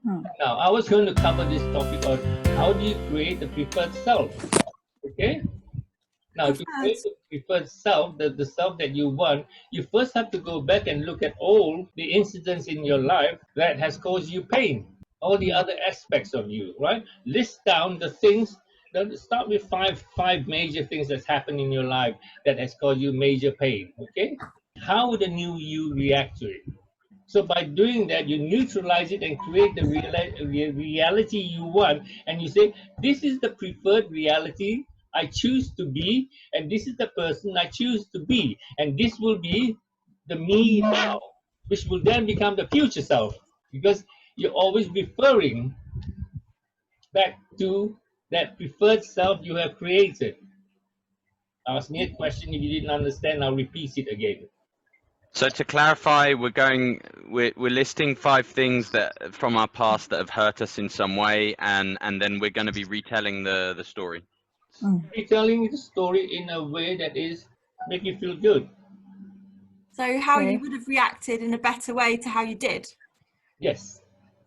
Now, I was going to cover this topic on how do you create the preferred self. Okay? Now, to create the preferred self, the self that you want, you first have to go back and look at all the incidents in your life that has caused you pain, all the other aspects of you, right? List down the things. Start with five major things that's happened in your life that has caused you major pain. Okay? How would a new you react to it? So by doing that, you neutralize it and create the reality you want. And you say, this is the preferred reality I choose to be, and this is the person I choose to be. And this will be the me now, which will then become the future self. Because you're always referring back to that preferred self you have created. Ask me a question. If you didn't understand, I'll repeat it again. So to clarify, we're listing 5 things that from our past that have hurt us in some way, and then we're going to be retelling the story. Retelling the story in a way that is make you feel good. So how you would have reacted in a better way to how you did? Yes.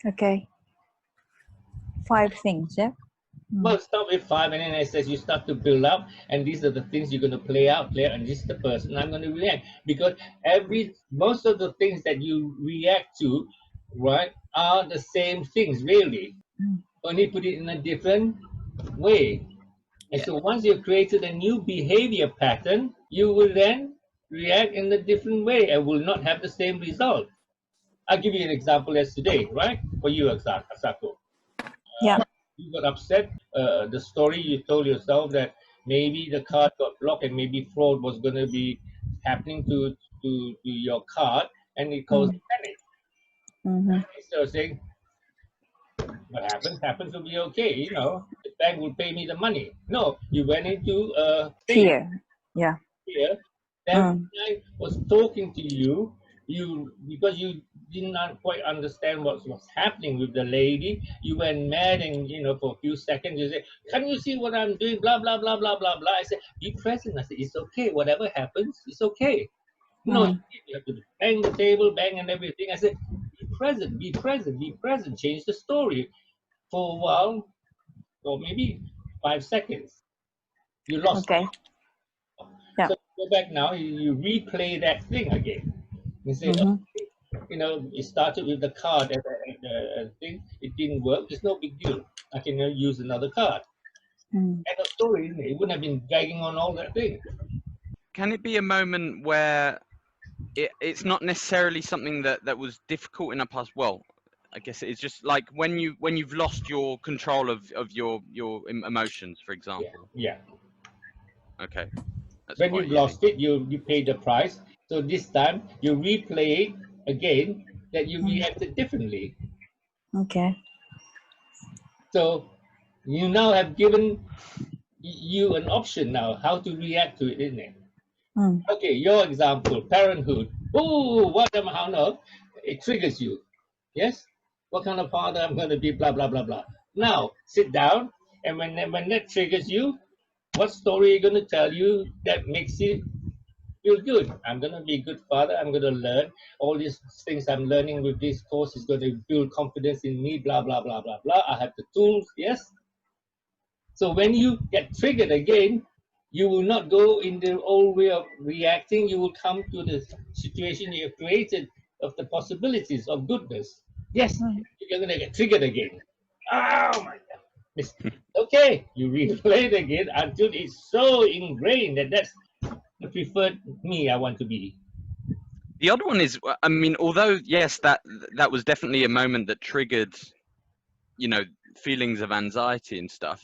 Okay. 5 things, yeah? Well, start with 5, and then as you start to build up, and these are the things you're going to play out, and this is the person I'm going to react. Because most of the things that you react to, right, are the same things, really. Only put it in a different way. And so once you've created a new behavior pattern, you will then react in a different way and will not have the same result. I'll give you an example as today, right? For you, Asako. Yeah. You got upset. The story you told yourself that maybe the card got blocked and maybe fraud was going to be happening to your card, and it caused panic. Instead of saying, what happens will be okay, you know, the bank will pay me the money. No, you went into fear. Yeah. Fear. Then when I was talking to you, because you did not quite understand what was happening with the lady, you went mad, and you know, for a few seconds you say, "Can you see what I'm doing?" Blah blah blah blah blah blah. I said, "Be present." I said, "It's okay. Whatever happens, it's okay." No, you have to bang the table, bang and everything. I said, "Be present, be present, be present." Change the story for a while, or maybe 5 seconds. You lost. Okay. Yeah. So go back now. You replay that thing again. You say, you know, it started with the card and the thing. It didn't work. It's no big deal. I can use another card. And the story, isn't it? It wouldn't have been dragging on all that thing. Can it be a moment where it's not necessarily something that was difficult in the past? Well, I guess it's just like when you've lost your control of your emotions, for example. Yeah. Okay. That's when you've lost it, you pay the price. So this time you replay it again that you reacted differently. Okay. So you now have given you an option now how to react to it, isn't it? Okay, your example, parenthood. Oh, what am I know? It triggers you. Yes? What kind of father I'm going to be, blah, blah, blah, blah. Now, sit down, and when that triggers you, what story are you going to tell you that makes you feel good? I'm going to be a good father. I'm going to learn. All these things I'm learning with this course is going to build confidence in me, blah, blah, blah, blah, blah. I have the tools, yes? So when you get triggered again, you will not go in the old way of reacting. You will come to the situation you have created of the possibilities of goodness. Yes, you're going to get triggered again. Oh my God. Okay, you replay it again until it's so ingrained that that's the preferred me I want to be. The other one is, I mean, although yes, that was definitely a moment that triggered, you know, feelings of anxiety and stuff.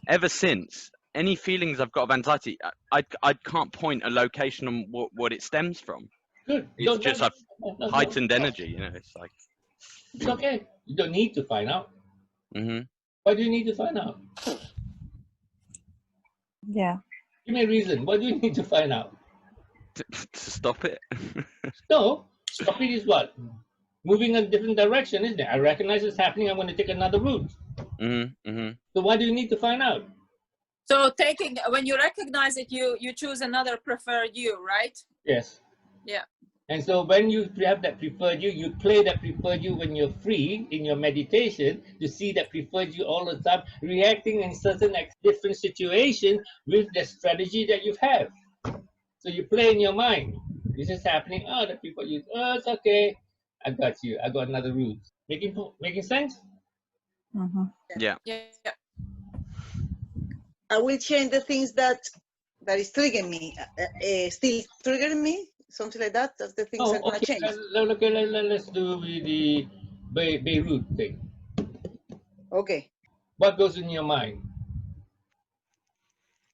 Ever since, any feelings I've got of anxiety, I can't point a location on what it stems from. Good. It's just a heightened energy, you know. It's like it's okay. You don't need to find out. Why do you need to find out? Yeah. Give me a reason. Why do you need to find out? To stop it. No, stop it is what? Moving in a different direction, isn't it? I recognize it's happening. I'm going to take another route. So why do you need to find out? So when you recognize it, you choose another preferred you, right? Yes. Yeah. And so when you have that preferred you play that preferred you when you're free in your meditation to see that preferred you all the time, reacting in certain different situations with the strategy that you have. So you play in your mind. This is happening. Oh, the preferred you. Oh, it's okay. I got you. I got another route. Making sense? Mm-hmm. Yeah. Yeah. I will change the things that is triggering me, still triggering me, something like that. That's the things I'm gonna change. Let's do the Beirut thing. Okay. What goes in your mind?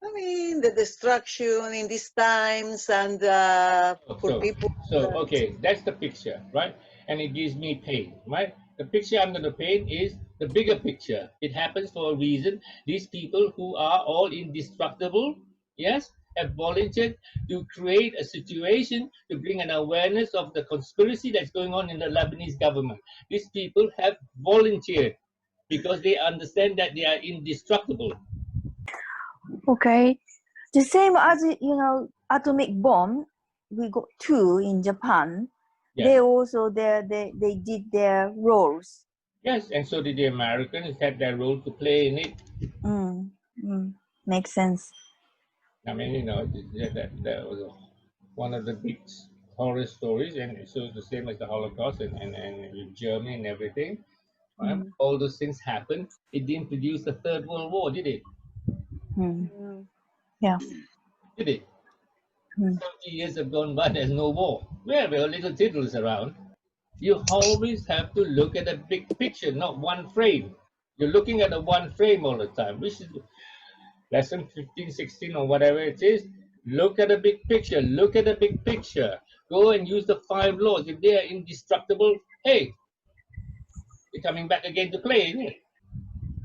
I mean, the destruction in these times and for people. Okay, that's the picture, right? And it gives me pain, right? The picture I'm going to paint is the bigger picture. It happens for a reason. These people who are all indestructible, yes, have volunteered to create a situation to bring an awareness of the conspiracy that's going on in the Lebanese government. These people have volunteered because they understand that they are indestructible. Okay. The same as, atomic bomb, we got 2 in Japan. Yeah. They also, they did their roles. Yes, and so did the Americans had their role to play in it. Makes sense. I mean, that was one of the big horror stories, and so the same as the Holocaust and with Germany and everything. Right? All those things happened. It didn't produce the Third World War, did it? Yeah. Did it? 70 years have gone by, there's no war. There were little tiddles around. You always have to look at the big picture, not one frame. You're looking at the one frame all the time, which is lesson 15, 16, or whatever it is. Look at the big picture. Look at the big picture. Go and use the 5 laws. If they are indestructible, hey, you're coming back again to play, isn't it?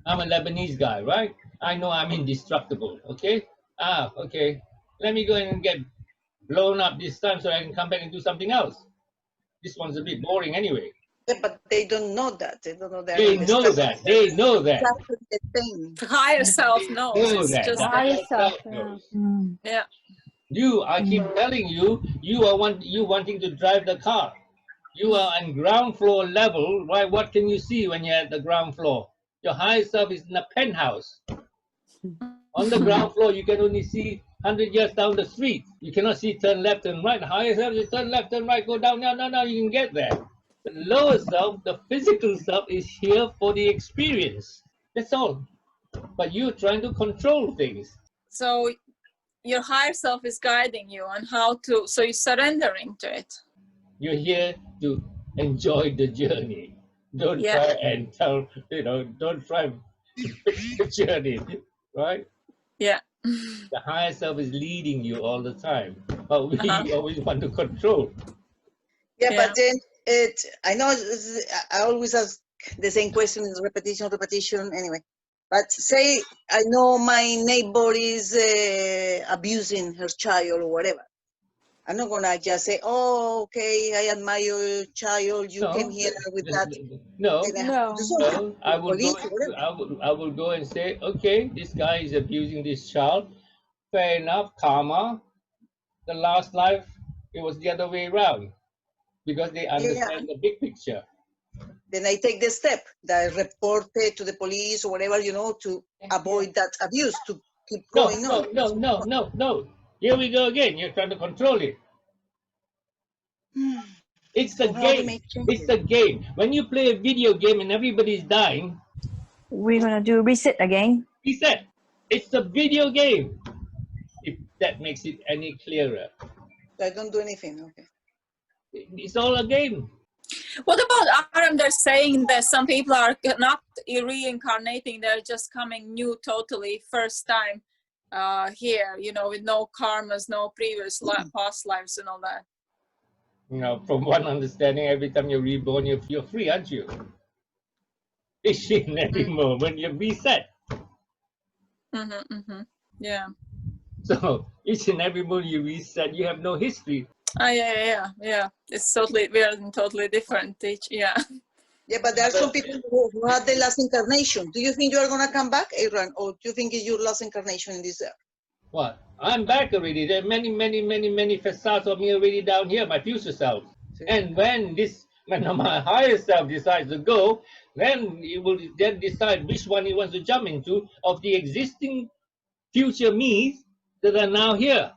I'm a Lebanese guy, right? I know I'm indestructible, okay? Okay. Let me go and get blown up this time so I can come back and do something else. This one's a bit boring anyway. Yeah, but they don't know that. They don't know that. They know that. They know that. Exactly the thing. The higher self knows. It's just The higher self knows. yeah. I keep telling you, you wanting to drive the car. You are on ground floor level, right? What can you see when you're at the ground floor? Your higher self is in a penthouse. On the ground floor, you can only see 100 yards down the street. You cannot see turn left and right. The higher self, you turn left and right, go down. No, you can get there. The lower self, the physical self, is here for the experience. That's all. But you're trying to control things. So your higher self is guiding you on how to, so you're surrendering to it. You're here to enjoy the journey. Don't try and don't try to fix the journey, right? Yeah. The higher self is leading you all the time, but we always want to control. Yeah, but then I know I always ask the same question, is repetition, anyway. But say I know my neighbor is abusing her child or whatever. I'm not gonna just say, "Oh, okay, I admire your child. You came here with that." No. I will will go and say, "Okay, this guy is abusing this child. Fair enough, karma. The last life, it was the other way around, because they understand the big picture." Then I take the step that I report it to the police or whatever, to avoid that abuse, to keep going on. No. Here we go again. You're trying to control it. It's the game. It's the game. When you play a video game and everybody's dying, we're gonna do reset again. Reset. It's a video game. If that makes it any clearer. I don't do anything. Okay. It's all a game. What about Arram? They're saying that some people are not reincarnating; they're just coming new, totally first time here. With no karmas, no previous past lives, and all that. From one understanding, every time you're reborn, you're free, aren't you? Each and every moment, you're reset. Yeah. So each and every moment you reset, you have no history. Yeah. It's we are totally different. Yeah, but there are some people who had the last incarnation. Do you think you are going to come back, Arram, or do you think it's your last incarnation in this earth? What? I'm back already. There are many facades of me already down here, my future self. And when my higher self decides to go, then it will then decide which one he wants to jump into of the existing future me's that are now here.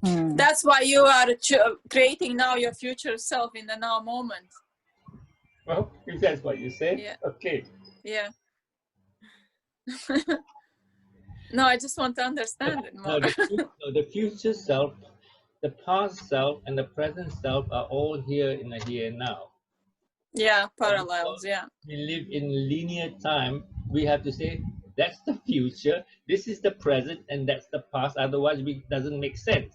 That's why you are creating now your future self in the now moment. Well, if that's what you say, Yeah. okay. Yeah. No, I just want to understand it more. The future self, the past self, and the present self are all here in the here and now. Yeah, parallels, yeah. We live in linear time. We have to say, that's the future, this is the present, and that's the past. Otherwise, it doesn't make sense.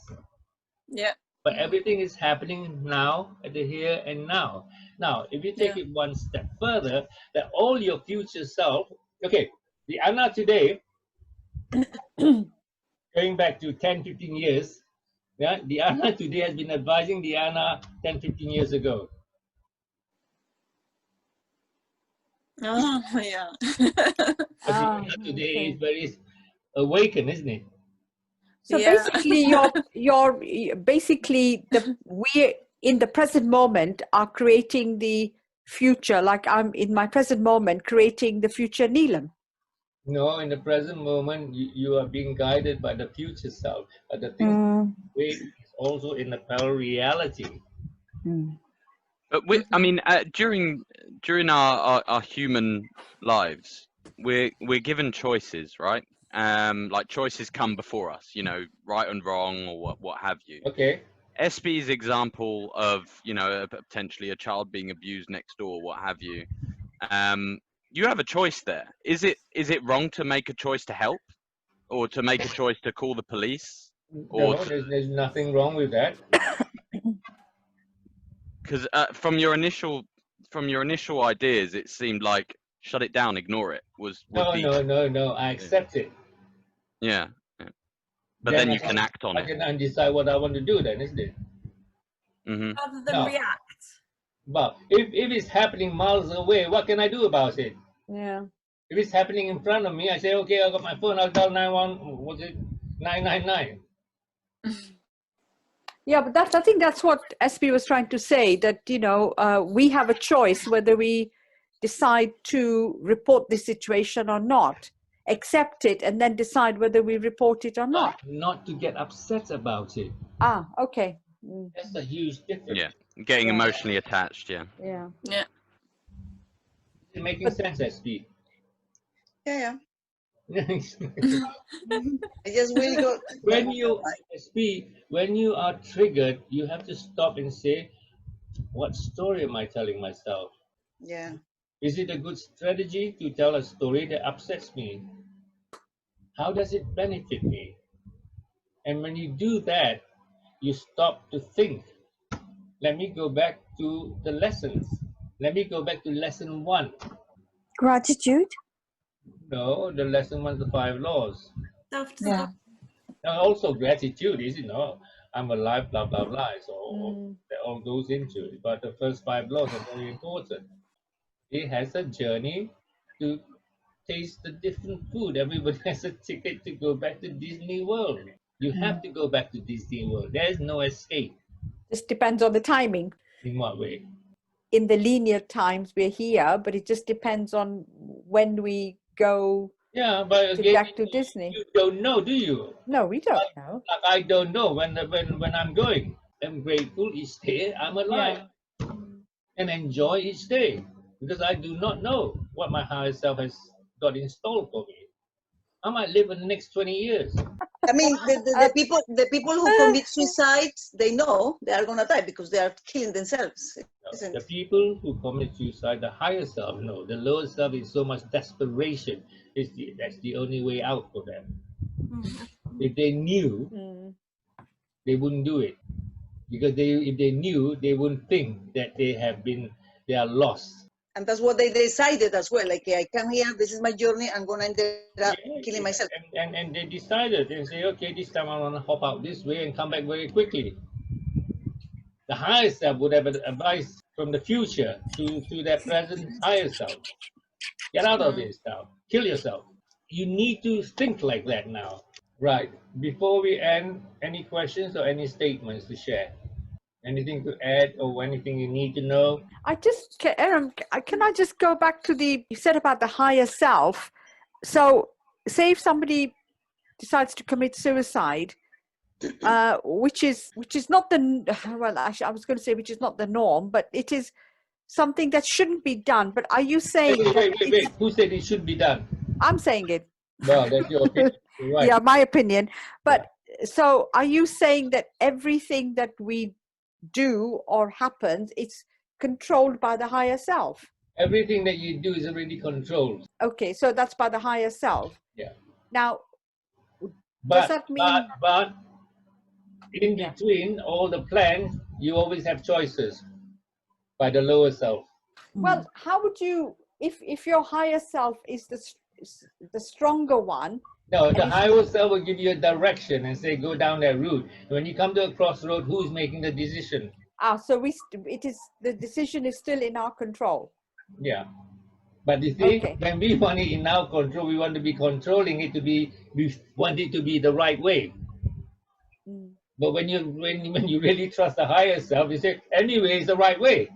Yeah. But everything is happening now, at the here and now. Now, if you take it one step further, that all your future self, okay, the Anna today, going back to 10, 15 years, yeah, the Anna today has been advising the Anna 10, 15 years ago. Oh, yeah. But the Anna today is very awakened, isn't it? So basically, we in the present moment are creating the future. Like I'm in my present moment creating the future Neelam. No, in the present moment, you are being guided by the future self. But the thing is also in the parallel reality. But I mean, during our human lives, we're given choices, right? Like choices come before us, you know, right and wrong, or what have you. Okay. SB's example of, you know, potentially a child being abused next door, what have you. You have a choice there. Is it wrong to make a choice to help, or to make a choice to call the police? Or No, there's nothing wrong with that. Because from your initial ideas, it seemed like shut it down, ignore it No, I accept it. Yeah. But then you can act on it. I can decide what I want to do then, isn't it? Rather than react. But if it's happening miles away, what can I do about it? Yeah. If it's happening in front of me, I say, okay, I got my phone, I'll dial 999. Yeah, but I think that's what SB was trying to say, that, you know, we have a choice whether we decide to report the situation or not, accept it, and then decide whether we report it or not. Not to get upset about it. Ah, okay. That's a huge difference. Yeah, getting emotionally attached, yeah. Yeah. Yeah. Is it making sense, SB? Yeah. I just really got when you are triggered, you have to stop and say, what story am I telling myself? Yeah. Is it a good strategy to tell a story that upsets me? How does it benefit me? And when you do that, you stop to think. Let me go back to the lessons. Let me go back to lesson 1. Gratitude. No, the lesson 1 is the 5 laws. Yeah. Now also gratitude is, you know, I'm alive, blah, blah, blah. So that all goes into it. But the first 5 laws are very important. It has a journey to taste the different food. Everybody has a ticket to go back to Disney World. You have to go back to Disney World. There's no escape. Just depends on the timing. In what way? In the linear times we're here, but it just depends on when we go but again, back to Disney. You don't know, do you? No, we don't know. Like I don't know when I'm going. I'm grateful each day I'm alive. And enjoy each day. Because I do not know what my higher self has got installed for me. I might live in the next 20 years. I mean, the people who commit suicide, they know they are gonna die because they are killing themselves. The people who commit suicide, the higher self, no. The lower self is so much desperation. That's the only way out for them. If they knew, they wouldn't do it. Because if they knew, they wouldn't think that they are lost. And that's what they decided as well. Like, I come here, this is my journey, I'm gonna end up killing myself. And they decided and say, okay, this time I want to hop out this way and come back very quickly. The higher self would have advice from the future to their present higher self. Get out of this now. Kill yourself. You need to think like that now. Right. Before we end, any questions or any statements to share? Anything to add or anything you need to know? Arram, can I just go back to you said about the higher self? So, say if somebody decides to commit suicide, which is not well, actually, I was going to say which is not the norm, but it is something that shouldn't be done. But are you saying Wait. Who said it should be done? I'm saying it. Well, that's your opinion. Right. Yeah, my opinion. But so are you saying that everything that we do or happens, it's controlled by the higher self? Everything that you do is already controlled. Okay, so that's by the higher self. Yeah. Now, But, does that mean... but in between all the plans, you always have choices by the lower self. Well, how would you, if your higher self is the stronger one? No, the higher self will give you a direction and say, go down that route. When you come to a crossroad, who's making the decision? So the decision is still in our control. Yeah. But you see, when we want it in our control, we want to be controlling it we want it to be the right way. But when you really trust the higher self, you say, anyway, it's the right way.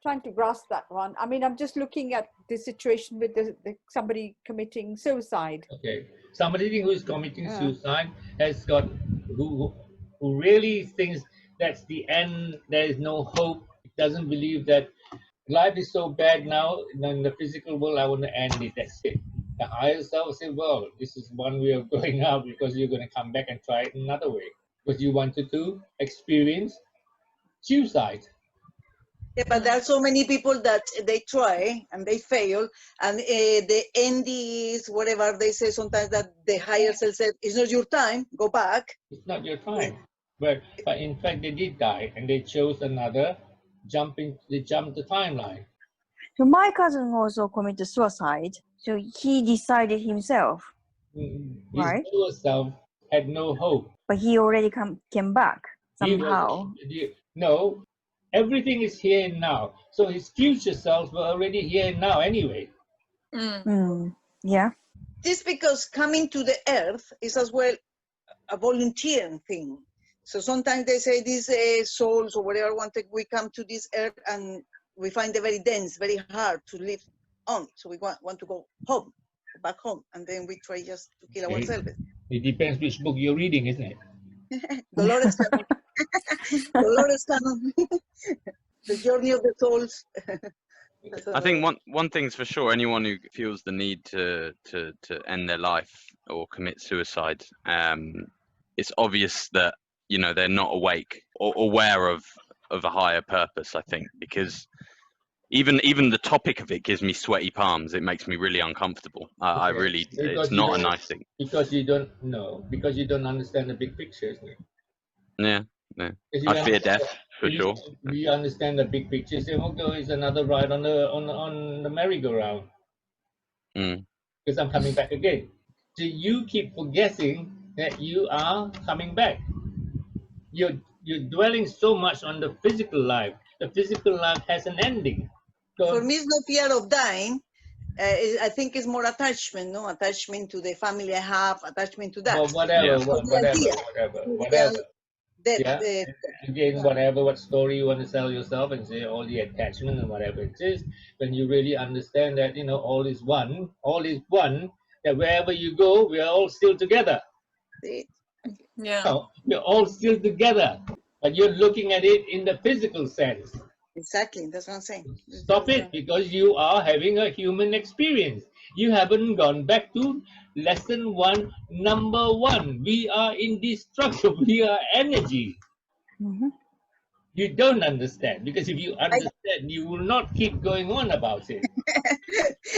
Trying to grasp that one. I mean, I'm just looking at the situation with somebody committing suicide. Okay, somebody who is committing suicide has got who really thinks that's the end. There is no hope. Doesn't believe that life is so bad now in the physical world. I want to end it. That's it. The higher self say, well, this is one way of going out because you're going to come back and try it another way because you wanted to experience suicide. Yeah, but there are so many people that they try and they fail, and the end is whatever they say sometimes that the higher self said, it's not your time, go back. It's not your time. But in fact, they did die and they chose another, they jumped the timeline. So my cousin also committed suicide. So he decided himself, right? His lower self had no hope. But he already came back somehow. No, everything is here and now. So his future selves were already here and now anyway. Yeah. This because coming to the earth is as well a volunteering thing. So sometimes they say these souls or whatever we come to this earth and we find it very dense, very hard to live on. So we want to go home, back home, and then we try just to kill ourselves. It depends which book you're reading, isn't it? Dolores Cannon. Dolores Cannon. The journey of the souls. I think one thing's for sure, anyone who feels the need to end their life or commit suicide, it's obvious that, you know, they're not awake or aware of a higher purpose, I think, because even the topic of it gives me sweaty palms. It makes me really uncomfortable. I really, it's not a nice thing. Because you don't know, because you don't understand the big picture, isn't it? Yeah. I fear death for sure. We understand the big picture. Say, okay, it's another ride on the merry-go-round. Because I'm coming back again. So you keep forgetting that you are coming back. You're dwelling so much on the physical life. The physical life has an ending. So, for me, it's no fear of dying. I think it's more attachment, no? Attachment to the family I have, attachment to that. Well, whatever. Again, whatever, what story you want to sell yourself and say all the attachment and whatever it is, when you really understand that, you know, all is one, that wherever you go, we are all still together. Yeah. So, we're all still together, but you're looking at it in the physical sense. Exactly, that's what I'm saying. Stop it, because you are having a human experience. You haven't gone back to lesson 1, number 1. We are indestructible. We are energy. You don't understand, because if you understand, you will not keep going on about it.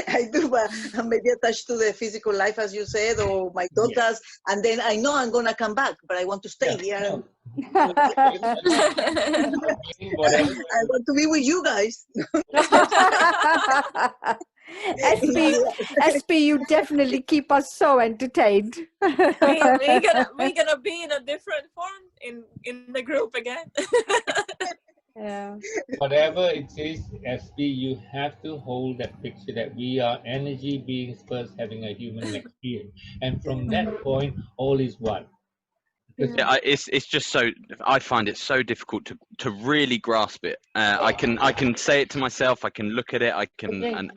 I do, but I'm maybe attached to the physical life, as you said, or my daughters, and then I know I'm going to come back, but I want to stay here. No. I want to be with you guys. SP, you definitely keep us so entertained. we're gonna be in a different form in the group again. Yeah. Whatever it is, SP, you have to hold that picture that we are energy beings first having a human experience. And from that point, all is one. Because Yeah, it's just so, I find it so difficult to really grasp it. I can say it to myself. I can look at it. I can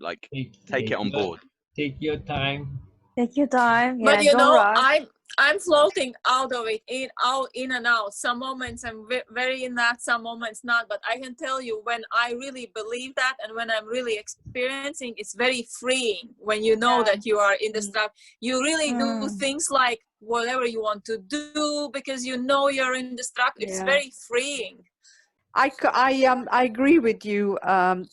like take it on board. Take your time. Take your time. Yeah, But you don't know, rush. I'm floating out of it, in and out. Some moments I'm very in that, some moments not. But I can tell you, when I really believe that, and when I'm really experiencing, it's very freeing. When you know that you are in the stuff, you really do things like whatever you want to do because you know you're in the stuff. It's very freeing. I agree with you on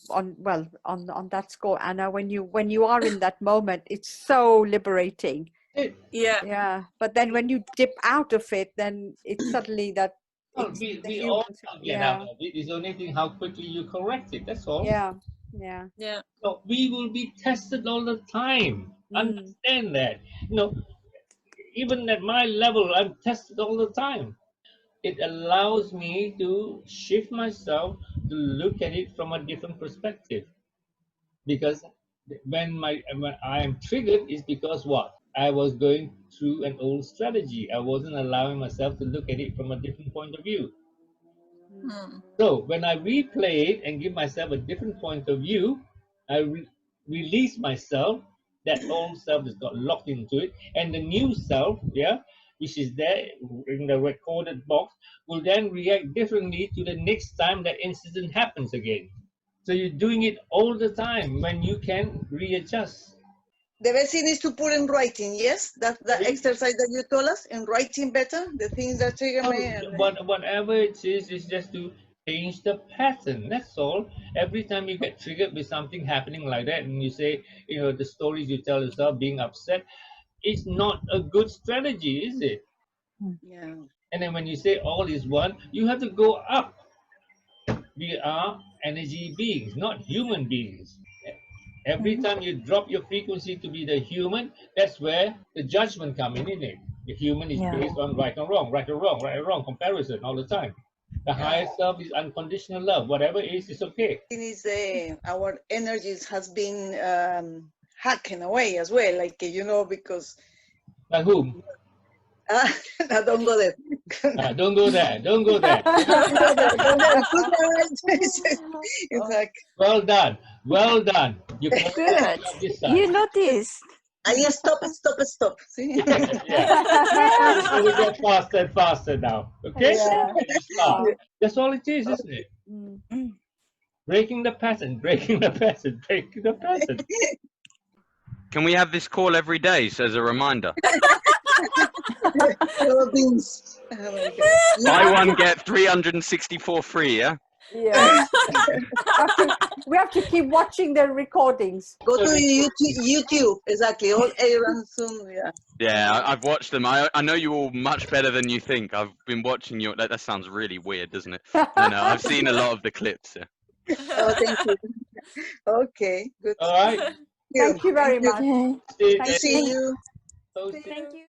that score, Anna. When you are in that moment, it's so liberating. Yeah. But then when you dip out of it, then it's suddenly that it's we all get out of it. It's the only thing how quickly you correct it. That's all. Yeah. So we will be tested all the time. Understand that. Even at my level, I'm tested all the time. It allows me to shift myself to look at it from a different perspective. Because when I am triggered, is because what? I was going through an old strategy. I wasn't allowing myself to look at it from a different point of view. So when I replay it and give myself a different point of view, I release myself. That old self is got locked into it, and the new self, which is there in the recorded box, will then react differently to the next time that incident happens again. So you're doing it all the time when you can readjust. The best thing is to put in writing, yes? That exercise that you told us, in writing better, the things that trigger me. Whatever it is just to change the pattern. That's all. Every time you get triggered with something happening like that, and you say, the stories you tell yourself, being upset, it's not a good strategy, is it? Yeah. And then when you say all is one, you have to go up. We are energy beings, not human beings. Every time you drop your frequency to be the human, that's where the judgment comes in, isn't it? The human is based on right or wrong, right or wrong, right or wrong, comparison all the time. The higher self is unconditional love. Whatever it is, it's okay. It is our energies has been hacking away as well, like, because... By whom? No, don't go there. Don't go there. Don't go there. Exactly. Well done. Well done. You Good. You noticed. I just stop. See? Yeah. We get faster and faster now. Okay? Yeah. That's all it is, isn't it? Breaking the pattern, breaking the pattern, breaking the pattern. Can we have this call every day so as a reminder? Buy one, get 364 free, yeah? Yeah. We have to keep watching the recordings. Go to YouTube, exactly. All Arram soon, Yeah, I've watched them. I know you all much better than you think. I've been watching your... That sounds really weird, doesn't it? No, I've seen a lot of the clips. Yeah. Oh, thank you. Okay, good. All right. Thank you very much. Okay. See you. Thank you.